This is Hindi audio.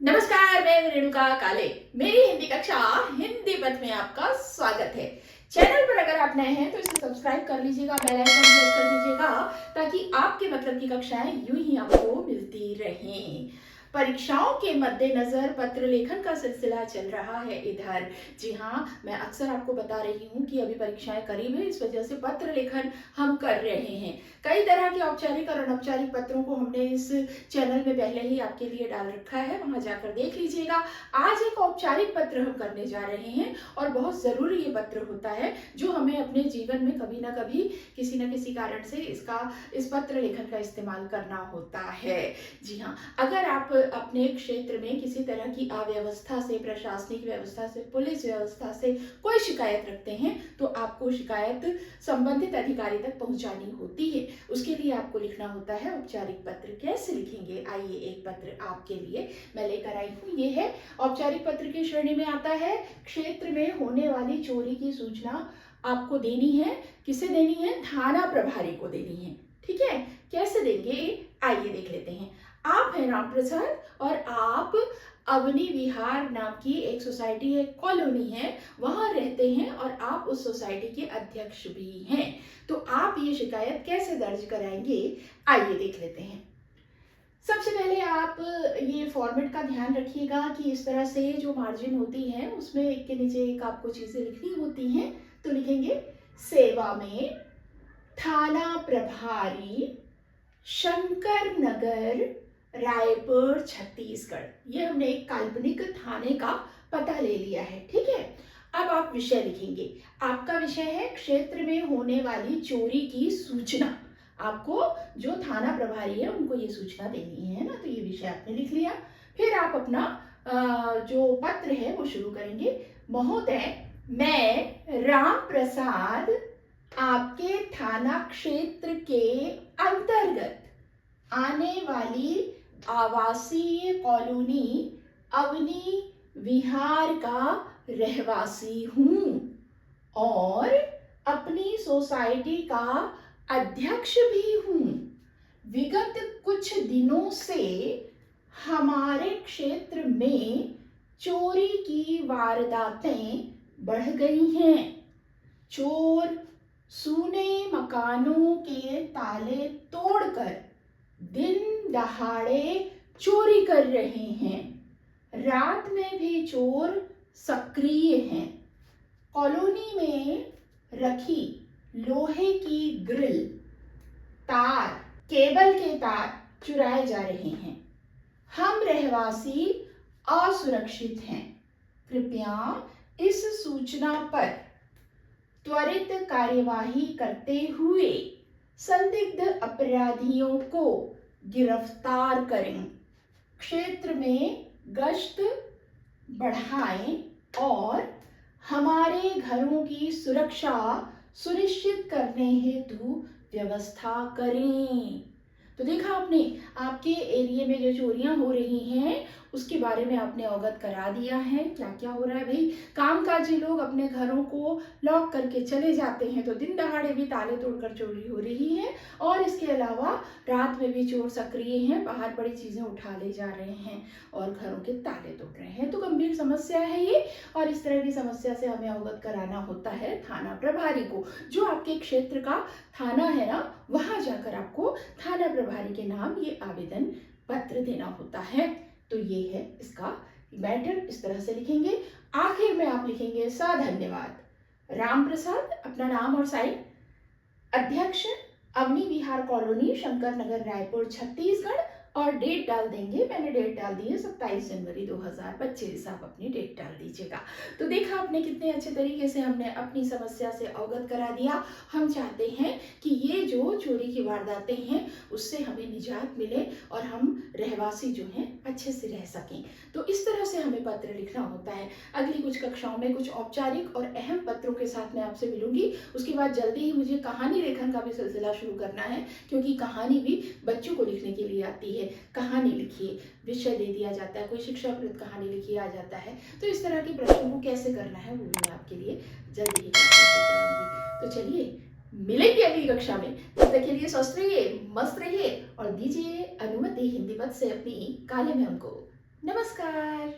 नमस्कार, मैं रेणुका काले। मेरी हिंदी कक्षा हिंदी पथ में आपका स्वागत है। चैनल पर अगर आप नए हैं तो इसे सब्सक्राइब कर लीजिएगा, बेल आइकन प्रेस कर दीजिएगा ताकि आपके मतलब की कक्षाएं यूं ही आपको मिलती रहें। परीक्षाओं के मद्देनजर पत्र लेखन का सिलसिला चल रहा है इधर। जी हाँ, मैं अक्सर आपको बता रही हूँ कि अभी परीक्षाएं करीब है, इस वजह से पत्र लेखन हम कर रहे हैं। कई तरह के औपचारिक और अनौपचारिक पत्रों को हमने इस चैनल में पहले ही आपके लिए डाल रखा है, वहां जाकर देख लीजिएगा। आज एक औपचारिक पत्र हम करने जा रहे हैं और बहुत जरूरी ये पत्र होता है जो हमें अपने जीवन में कभी ना कभी किसी न किसी कारण से इस पत्र लेखन का इस्तेमाल करना होता है। जी हाँ, अगर आप अपने क्षेत्र में किसी तरह की अव्यवस्था से, प्रशासनिक व्यवस्था से, पुलिस व्यवस्था से कोई शिकायत रखते हैं तो आपको शिकायत संबंधित अधिकारी तक पहुंचानी होती है। उसके लिए आपको लिखना होता है औपचारिक पत्र। कैसे लिखेंगे, आइए एक पत्र आपके लिए मैं लेकर आई हूँ। ये है औपचारिक पत्र की श्रेणी में आता है। क्षेत्र में होने वाली चोरी की सूचना आपको देनी है। किसे देनी है? थाना प्रभारी को देनी है। ठीक है, कैसे देंगे आइए देख लेते हैं। आप हैं राम प्रसाद और आप अवनी विहार नाम की एक सोसाइटी है, कॉलोनी है, वहां रहते हैं और आप उस सोसाइटी के अध्यक्ष भी हैं। तो आप ये शिकायत कैसे दर्ज कराएंगे, आइए देख लेते हैं। सबसे पहले आप ये फॉर्मेट का ध्यान रखिएगा कि इस तरह से जो मार्जिन होती है उसमें एक के नीचे एक आपको चीजें लिखनी होती हैं। तो लिखेंगे सेवा में थाना प्रभारी, शंकर नगर, रायपुर, छत्तीसगढ़। ये हमने एक काल्पनिक थाने का पता ले लिया है। ठीक है, अब आप विषय लिखेंगे। आपका विषय है क्षेत्र में होने वाली चोरी की सूचना। आपको जो थाना प्रभारी है उनको ये सूचना देनी है ना, तो ये विषय आपने लिख लिया। फिर आप अपना जो पत्र है वो शुरू करेंगे। महोदय, मैं राम प्रसाद आपके थाना क्षेत्र के अंतर्गत आने वाली आवासीय कॉलोनी अवनी विहार का रहवासी हूँ और अपनी सोसाइटी का अध्यक्ष भी हूँ। विगत कुछ दिनों से हमारे क्षेत्र में चोरी की वारदातें बढ़ गई हैं। चोर सूने मकानों के ताले तोड़कर दिन दहाड़े चोरी कर रहे हैं। रात में भी चोर सक्रिय हैं। कॉलोनी में रखी लोहे की ग्रिल, तार, केबल के तार चुराए जा रहे हैं। हम रहवासी असुरक्षित हैं। कृपया इस सूचना पर त्वरित कार्यवाही करते हुए संदिग्ध अपराधियों को गिरफ्तार करें। क्षेत्र में गश्त बढ़ाएं और हमारे घरों की सुरक्षा सुनिश्चित करने हेतु व्यवस्था करें। तो देखा आपने, आपके एरिया में जो चोरियां हो रही हैं उसके बारे में आपने अवगत करा दिया है। क्या क्या हो रहा है भाई, कामकाजी लोग अपने घरों को लॉक करके चले जाते हैं तो दिन दहाड़े भी ताले तोड़कर चोरी हो रही है और इसके अलावा रात में भी चोर सक्रिय हैं, बाहर बड़ी चीजें उठा ले जा रहे हैं और घरों के ताले तोड़ रहे हैं। तो गंभीर समस्या है ये और इस तरह की समस्या से हमें अवगत कराना होता है थाना प्रभारी को। जो आपके क्षेत्र का थाना है ना, वहां जाकर आपको थाना प्रभारी के नाम ये आवेदन पत्र देना होता है। तो ये है इसका मैटर, इस तरह से लिखेंगे। आखिर में आप लिखेंगे धन्यवाद राम प्रसाद, अपना नाम और साइन, अध्यक्ष अवनी विहार कॉलोनी, शंकर नगर, रायपुर, छत्तीसगढ़ और डेट डाल देंगे। मैंने डेट डाल दी है 27 जनवरी 2025। आप अपनी डेट डाल दीजिएगा। तो देखा आपने कितने अच्छे तरीके से हमने अपनी समस्या से अवगत करा दिया। हम चाहते हैं कि ये जो चोरी की वारदातें हैं उससे हमें निजात मिले और हम रहवासी जो हैं अच्छे से रह सकें। तो इस तरह से हमें पत्र लिखना होता है। अगली कुछ कक्षाओं में कुछ औपचारिक और अहम पत्रों के साथ मैं आपसे मिलूंगी। उसके बाद जल्दी ही मुझे कहानी लेखन का भी सिलसिला शुरू करना है, क्योंकि कहानी भी बच्चों को लिखने के लिए आती है। कहानी लिखिए, विषय दे दिया जाता है, कोई शिक्षाप्रद कहानी लिखिए आ जाता है। तो इस तरह के प्रश्नों को कैसे करना है वो भी मैं आपके लिए जल्दी ही करूंगी। तो चलिए मिलेंगे अगली कक्षा में। तब तक के लिए स्वस्थ रहिए, मस्त रहिए और दीजिए अनुमति हिंदी पद से अपनी काले मैम को। नमस्कार।